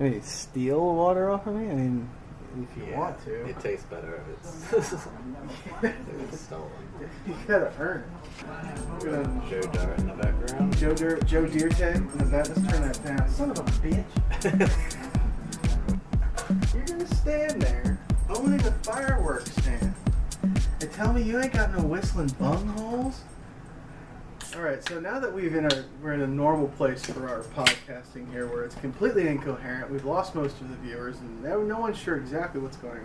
I mean, steal water off of me? I mean, if you want to. It tastes better if it's stolen. You gotta earn it. Joe Dirt in the background. Joe Dirte in the back. Let's turn that down. Son of a bitch. You're gonna stand there owning a fireworks stand and tell me you ain't got no whistling bungholes? Alright, so now that we're in a normal place for our podcasting here where it's completely incoherent, we've lost most of the viewers, and now no one's sure exactly what's going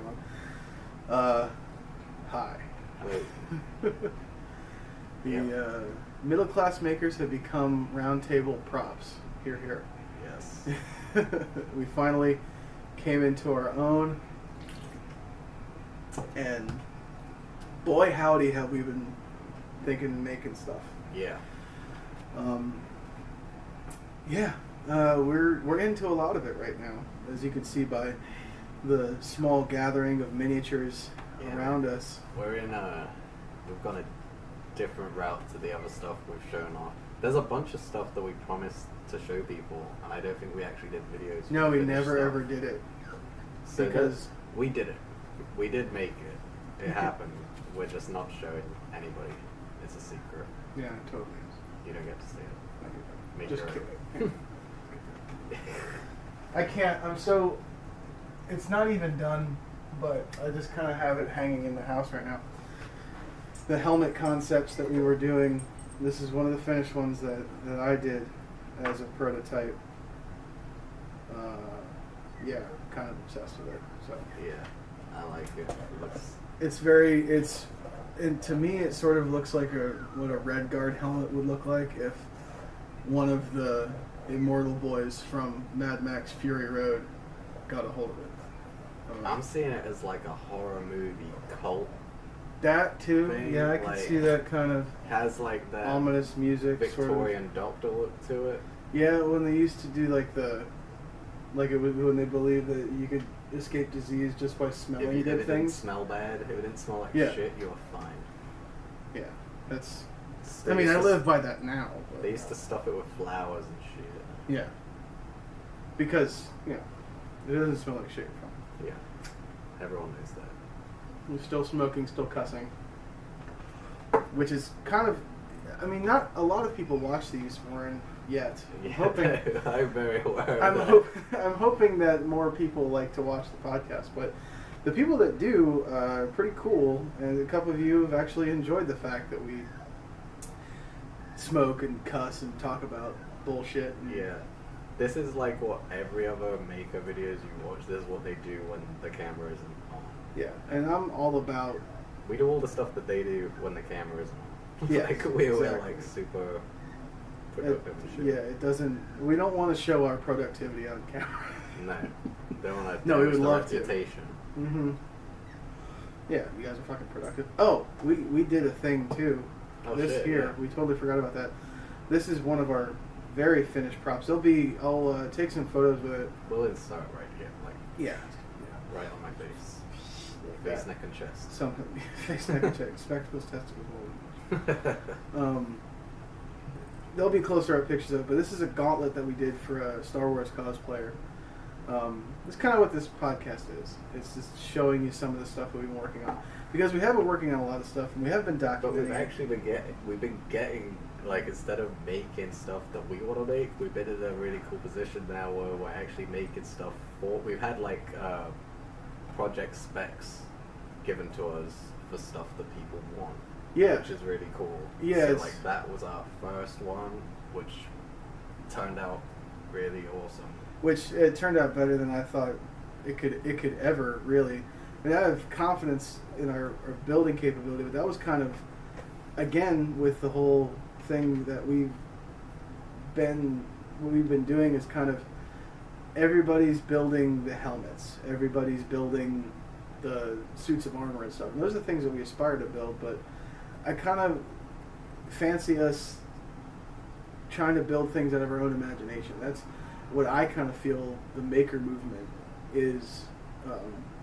on. Hi. The middle class makers have become round table props. Here. Yes. We finally came into our own, and boy howdy have we been thinking and making stuff. Yeah. We're into a lot of it right now, as you can see by the small gathering of miniatures around us. We've gone a different route to the other stuff we've shown off. There's a bunch of stuff that we promised to show people, and I don't think we actually did videos. No, we never ever did it. So because we did it. We did make it. It happened. We're just not showing anybody. It's a secret. Yeah, totally. You don't get to see it. Just kidding. I can't. It's not even done, but I just kind of have it hanging in the house right now. The helmet concepts that we were doing, this is one of the finished ones that I did as a prototype. Kind of obsessed with it. So yeah, I like it. And to me, it sort of looks like what a Red Guard helmet would look like if one of the immortal boys from Mad Max Fury Road got a hold of it. I'm seeing it as like a horror movie cult. That too, thing. yeah, I can see that kind of has like that ominous music, Victorian sort of. doctor look to it. Yeah, when they used to do when they believed that you could escape disease just by smelling if good it things. Didn't smell bad, if it didn't smell like shit, you were fine. Yeah, that's. I live by that now. But, they used to stuff it with flowers and shit. Yeah. Because it doesn't smell like shit. You're fine. Yeah, everyone knows that. We're still smoking, still cussing, which is kind of. Not a lot of people watch these, Warren, yet. Yeah, I'm very aware of that. I'm hoping that more people like to watch the podcast, but the people that do are pretty cool, and a couple of you have actually enjoyed the fact that we smoke and cuss and talk about bullshit. Yeah. This is like what every other maker videos you watch, this is what they do when the camera isn't on. Yeah, and I'm all about... We do all the stuff that they do when the camera isn't on. Yeah, we're like super productive and shit. Yeah, it doesn't... We don't want to show our productivity on camera. No. Don't want to we would love reputation. To. Mm-hmm. Yeah, you guys are fucking productive. Oh, we did a thing too. We totally forgot about that. This is one of our very finished props. I'll take some photos with it. We'll insert right here, right on my face. Face, neck, and chest. Something. Face, neck, and chest. Spectacles, testicles. There'll be closer up pictures of it, but this is a gauntlet that we did for a Star Wars cosplayer. It's kind of what this podcast is. It's just showing you some of the stuff that we've been working on. Because we have been working on a lot of stuff, and we have been documenting. But we've been getting, instead of making stuff that we want to make, we've been in a really cool position now where we're actually making stuff we've had, project specs given to us for stuff that people want. Yeah. Which is really cool. Yeah. So, that was our first one, which turned out really awesome. Which it turned out better than I thought it could ever, really. I have confidence in our building capability, but that was kind of, again, with the whole thing that what we've been doing is kind of, everybody's building the helmets, everybody's building the suits of armor and stuff. And those are the things that we aspire to build, but I kind of fancy us trying to build things out of our own imagination. That's what I kind of feel the maker movement is.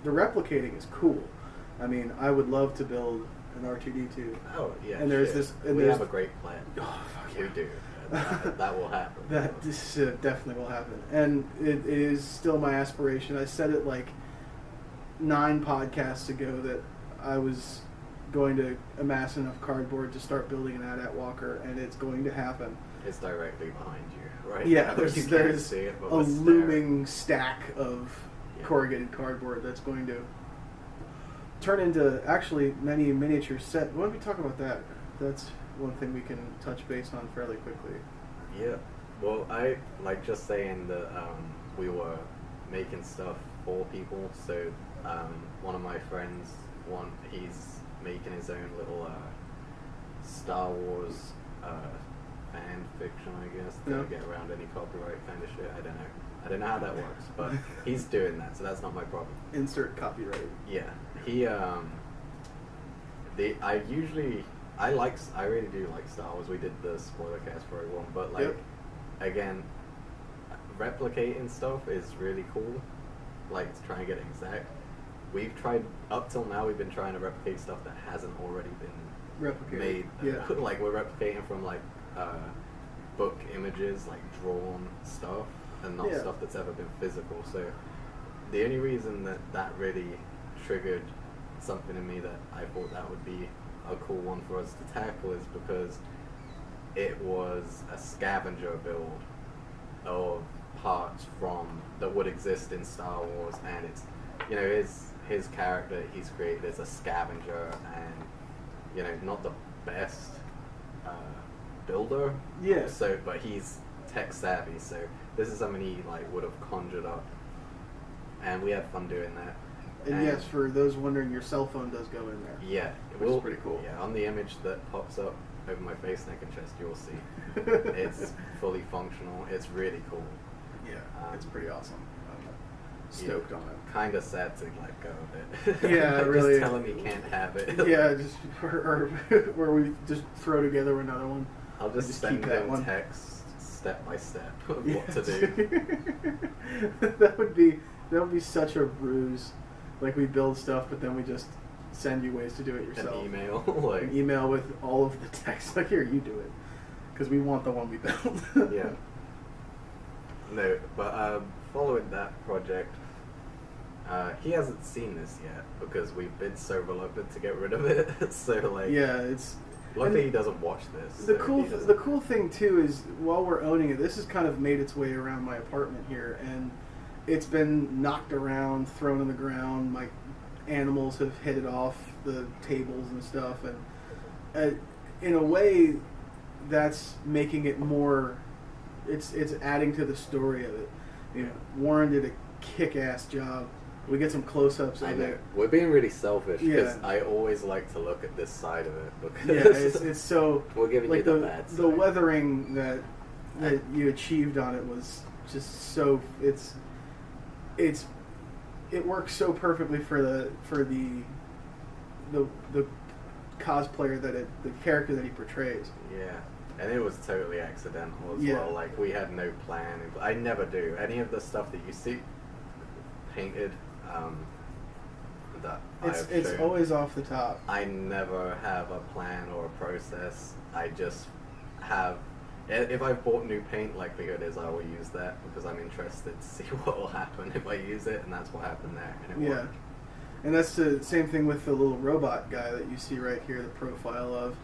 The replicating is cool. I would love to build an R2-D2. Oh, yeah. And there's this... And we have a great plan. Oh, fuck We do. that will happen. This definitely will happen, and it is still my aspiration. I said it like 9 podcasts ago that I was going to amass enough cardboard to start building an AT-AT walker, and it's going to happen. It's directly behind you, right? Yeah, now. there's a looming stack of corrugated cardboard that's going to turn into actually many miniature set. Why don't we talk about that? That's one thing we can touch base on fairly quickly. Yeah. Well, I like just saying that we were making stuff for people. So one of my friends, he's making his own little Star Wars fan fiction, I guess, to get around any copyright kind of shit. I don't know how that works, but he's doing that, so that's not my problem. Insert copyright. Yeah, he I really do like Star Wars. We did the spoiler cast for everyone, but like again, replicating stuff is really cool. Like to try and get it exact. We've tried up till now. We've been trying to replicate stuff that hasn't already been made. Yeah. Like we're replicating from like book images, like drawn stuff, and not stuff that's ever been physical. So the only reason that really triggered something in me that I thought that would be a cool one for us to tackle is because it was a scavenger build of parts from that would exist in Star Wars, and it's his character he's created is a scavenger, and not the best builder. Yeah. So, but he's tech savvy, so this is something he like would have conjured up, and we had fun doing that. And yes, for those wondering, your cell phone does go in there. Yeah, which is pretty cool. Yeah, on the image that pops up over my face, neck, and chest, you'll see it's fully functional. It's really cool. Yeah, it's pretty awesome. I'm stoked on it. Kind of sad to let go of it. Yeah, like really. Just tell him he can't have it. Yeah, just or where we just throw together another one. I'll just send him text step by step of what to do. that would be such a ruse. Like we build stuff, but then we just send you ways to do it yourself. An email, an email with all of the text. Like here, you do it, because we want the one we built. Yeah. No, but following that project, he hasn't seen this yet because we've been so reluctant to get rid of it. So like, yeah, it's. Luckily, he doesn't watch this. The cool thing too is while we're owning it, this has kind of made its way around my apartment here, and it's been knocked around, thrown on the ground. My animals have hit it off the tables and stuff, and in a way, that's making it more. It's adding to the story of it. Warren did a kick-ass job. We get some close-ups of it. We're being really selfish because I always like to look at this side of it because it's so. We're giving like you the bad side. The weathering that you achieved on it was just so. It works so perfectly for the cosplayer the character that he portrays. Yeah. And it was totally accidental as well. Like, we had no plan. I never do. Any of the stuff that you see painted, that it's always off the top. I never have a plan or a process. I just have... If I've bought new paint, likelihood is I will use that because I'm interested to see what will happen if I use it, and that's what happened there. And it worked. And that's the same thing with the little robot guy that you see right here, the profile of.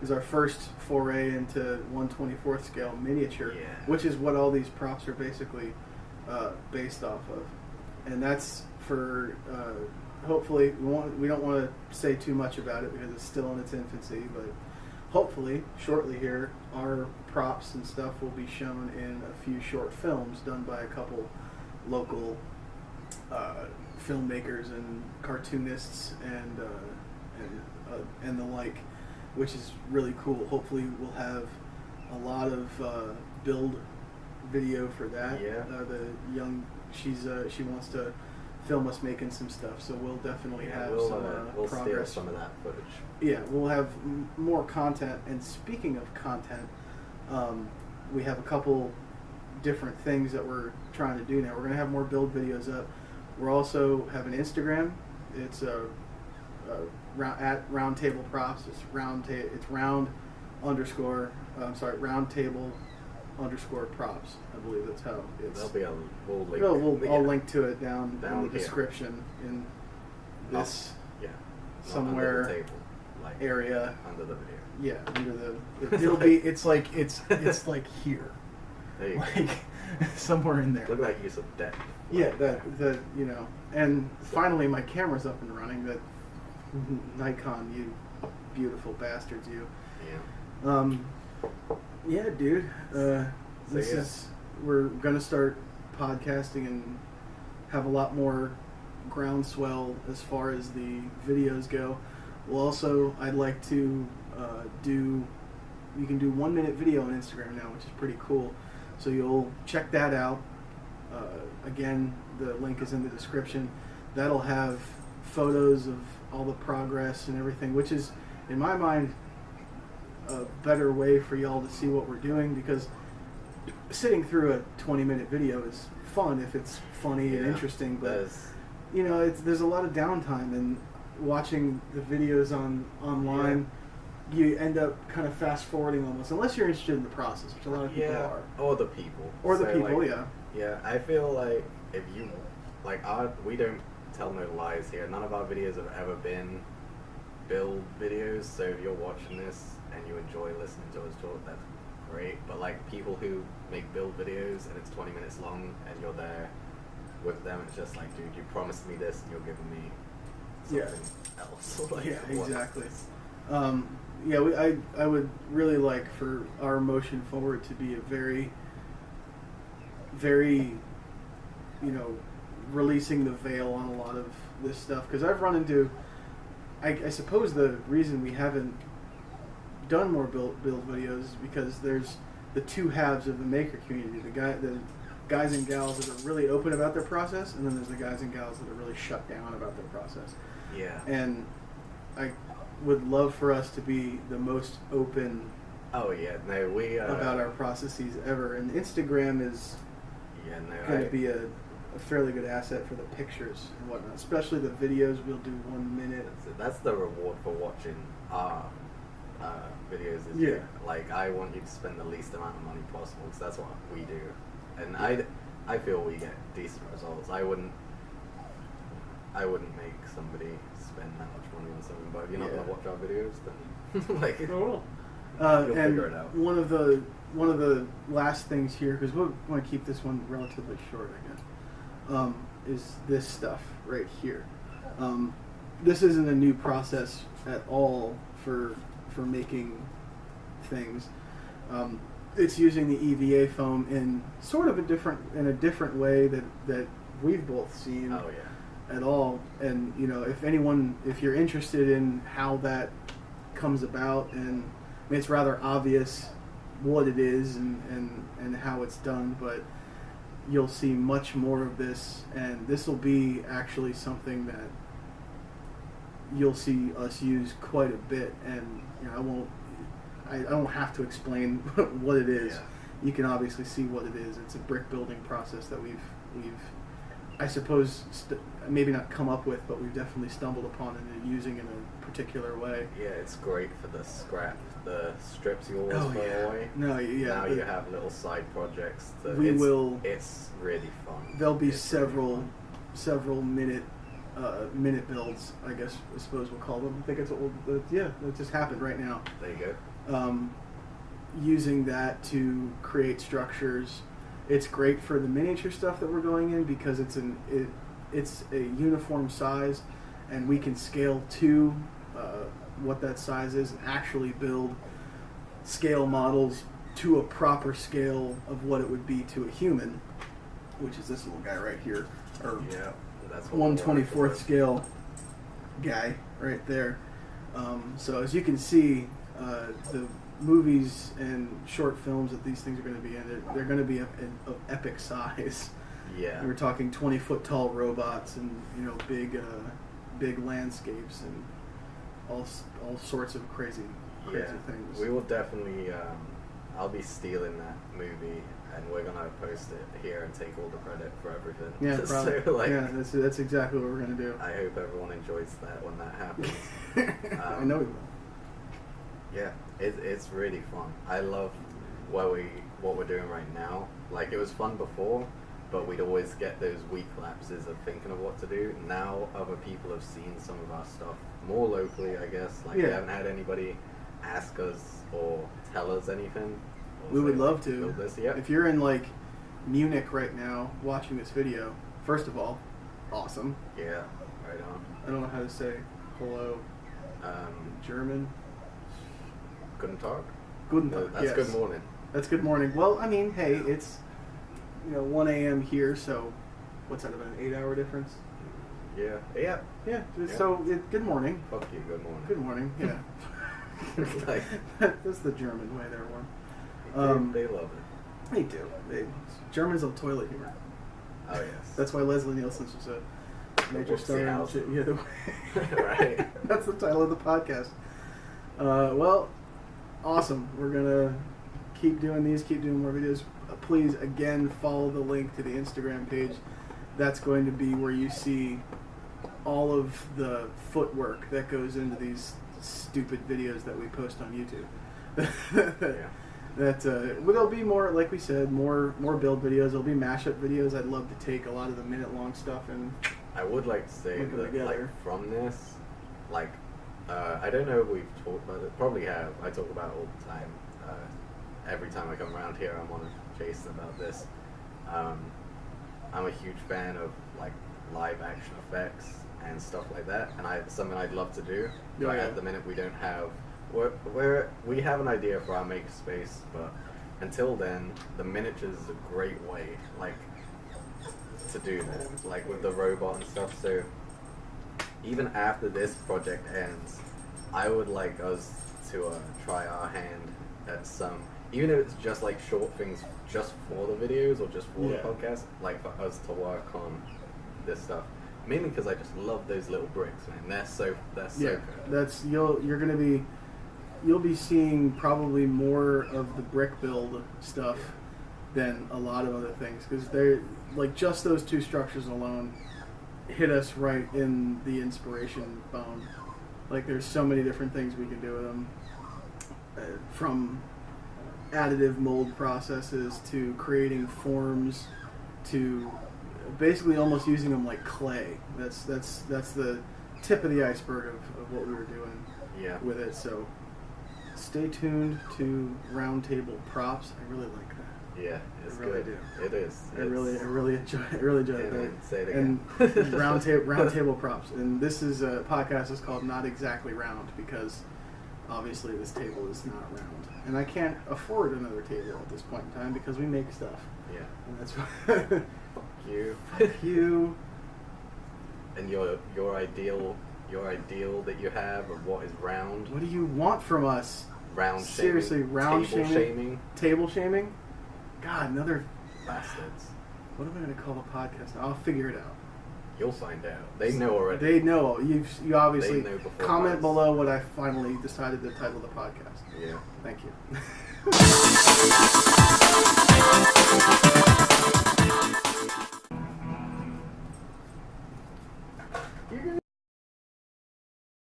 Is our first foray into 1/24th scale miniature, which is what all these props are basically based off of, and that's for hopefully we don't want to say too much about it because it's still in its infancy, but hopefully shortly here our props and stuff will be shown in a few short films done by a couple local filmmakers and cartoonists and the like. Which is really cool. Hopefully we'll have a lot of build video for that. Yeah. She wants to film us making some stuff, so we'll definitely have we'll progress. Steal some of that footage. Yeah, we'll have more content. And speaking of content, we have a couple different things that we're trying to do now. We're going to have more build videos up. We're also have an Instagram. It's at Roundtable Props. It's round table _props. I believe that's how it's. There'll be a we'll link. I'll link to it down in the here. description in this somewhere under the table, area under the video. Yeah, under the. It'll be. It's like like here. There you go. Somewhere in there. Look like use of depth. Yeah, and finally my camera's up and running. That Nikon, you beautiful bastards, you. Yeah. Yeah, dude. We're gonna start podcasting and have a lot more groundswell as far as the videos go. Well, also, I'd like to you can do 1 minute video on Instagram now, which is pretty cool. So you'll check that out. Again, the link is in the description. That'll have photos of all the progress and everything, which is, in my mind, a better way for y'all to see what we're doing, because sitting through a 20-minute video is fun if it's funny and interesting, but there's a lot of downtime, and watching the videos online, you end up kind of fast forwarding almost, unless you're interested in the process, which a lot of people are. Or the people. Yeah, I feel like if you we don't tell no lies here. None of our videos have ever been build videos, so if you're watching this and you enjoy listening to us talk, that's great. But people who make build videos and it's 20 minutes long and you're there with them, it's just like, dude, you promised me this and you're giving me something else. Exactly. I would really like for our motion forward to be a very, very, releasing the veil on a lot of this stuff, because I've run into, I suppose the reason we haven't done more build videos is because there's the two halves of the maker community, the guys and gals that are really open about their process, and then there's the guys and gals that are really shut down about their process. Yeah. And I would love for us to be the most open about our processes ever, and Instagram is going to be a fairly good asset for the pictures and whatnot, especially the videos. We'll do 1 minute. That's the reward for watching our videos. I want you to spend the least amount of money possible, because that's what we do, and I feel we get decent results. I wouldn't make somebody spend that much money on something, but if you're not going to watch our videos, then you'll figure it out. One of the last things here, because we'll want to keep this one relatively short, I guess, is this stuff right here. This isn't a new process at all for making things. It's using the EVA foam in sort of a different way that we've both seen. Oh yeah. At all, and if you're interested in how that comes about, and it's rather obvious what it is and how it's done, but you'll see much more of this, and this will be actually something that you'll see us use quite a bit, and I don't have to explain what it is. Yeah. You can obviously see what it is. It's a brick building process that we've I suppose maybe not come up with, but we've definitely stumbled upon it and using in a particular way. Yeah, it's great for the strips you always throw away. Now you have little side projects. It's really fun. There'll be several minute builds, I suppose we'll call them. I think that's what that just happened right now. There you go. Using that to create structures. It's great for the miniature stuff that we're going in, because it's a uniform size, and we can scale to what that size is and actually build scale models to a proper scale of what it would be to a human, which is this little guy right here, or that's 1/24th scale guy right there. So as you can see, the movies and short films that these things are going to be in, they're going to be of epic size. Yeah. We're talking 20-foot tall robots and big landscapes and all sorts of crazy things. We will definitely. I'll be stealing that movie, and we're gonna post it here and take all the credit for everything. Yeah, probably. So, that's exactly what we're gonna do. I hope everyone enjoys that when that happens. I know we will. Yeah, it's really fun. I love where what we're doing right now. Like, it was fun before, but we'd always get those weak lapses of thinking of what to do. Now other people have seen some of our stuff more locally, I guess. Like, we haven't had anybody ask us or tell us anything. We would love to. Build this. Yep. If you're in, like, Munich right now watching this video, first of all, awesome. Yeah, right on. I don't know how to say hello German. Guten Tag? Guten Tag, That's good morning. That's good morning. Well, I mean, hey, it's 1 a.m. here, so what's that, about an 8-hour difference? Yeah. So good morning. Fuck you, good morning. Good morning, yeah. Like, that's the German way there, one. They love it. They do. Germans love toilet humor. Oh, yes. That's why Leslie Nielsen's was a major star. Whoopsie Hausen. Right. That's the title of the podcast. Well, awesome. We're going to keep doing these, keep doing more videos. Please, again, follow the link to the Instagram page. That's going to be where you see all of the footwork that goes into these stupid videos that we post on YouTube. There'll be more, like we said, more build videos. There'll be mashup videos. I'd love to take a lot of the minute-long stuff and I would like to say that, like, from this, like, I don't know if we've talked about it. Probably have. I talk about it all the time. Every time I come around here, I'm on a chase about this. I'm a huge fan of, like, live action effects and stuff like that, and something I'd love to do. But at the minute, we don't have. We have an idea for our makerspace, but until then, the miniatures is a great way, like, to do that, like with the robot and stuff. So even after this project ends, I would like us to try our hand at some, even if it's just like short things just for the videos or just for the podcast, like for us to work on this stuff. Mainly because I just love those little bricks, man. They're so good. That's you'll be seeing probably more of the brick build stuff than a lot of other things, because they're like, just those two structures alone hit us right in the inspiration bone. Like, there's so many different things we can do with them, from additive mold processes to creating forms to basically almost using them like clay. That's the tip of the iceberg of what we were doing with it. So stay tuned to Roundtable Props. I really like that. Yeah, it's I really good. do. It is. I really enjoy it. Say it again. And Roundtable Props. And this is a podcast is called Not Exactly Round, because obviously this table is not round, and I can't afford another table at this point in time because we make stuff. Yeah. And that's why. Fuck you. And your ideal that you have of what is round. What do you want from us? Round Seriously, shaming. round Table shaming. Table shaming? God, another bastards. What am I going to call the podcast? I'll figure it out. You'll find out. They know already. They know. You obviously comment below what I finally decided to title the podcast. Yeah. Thank you.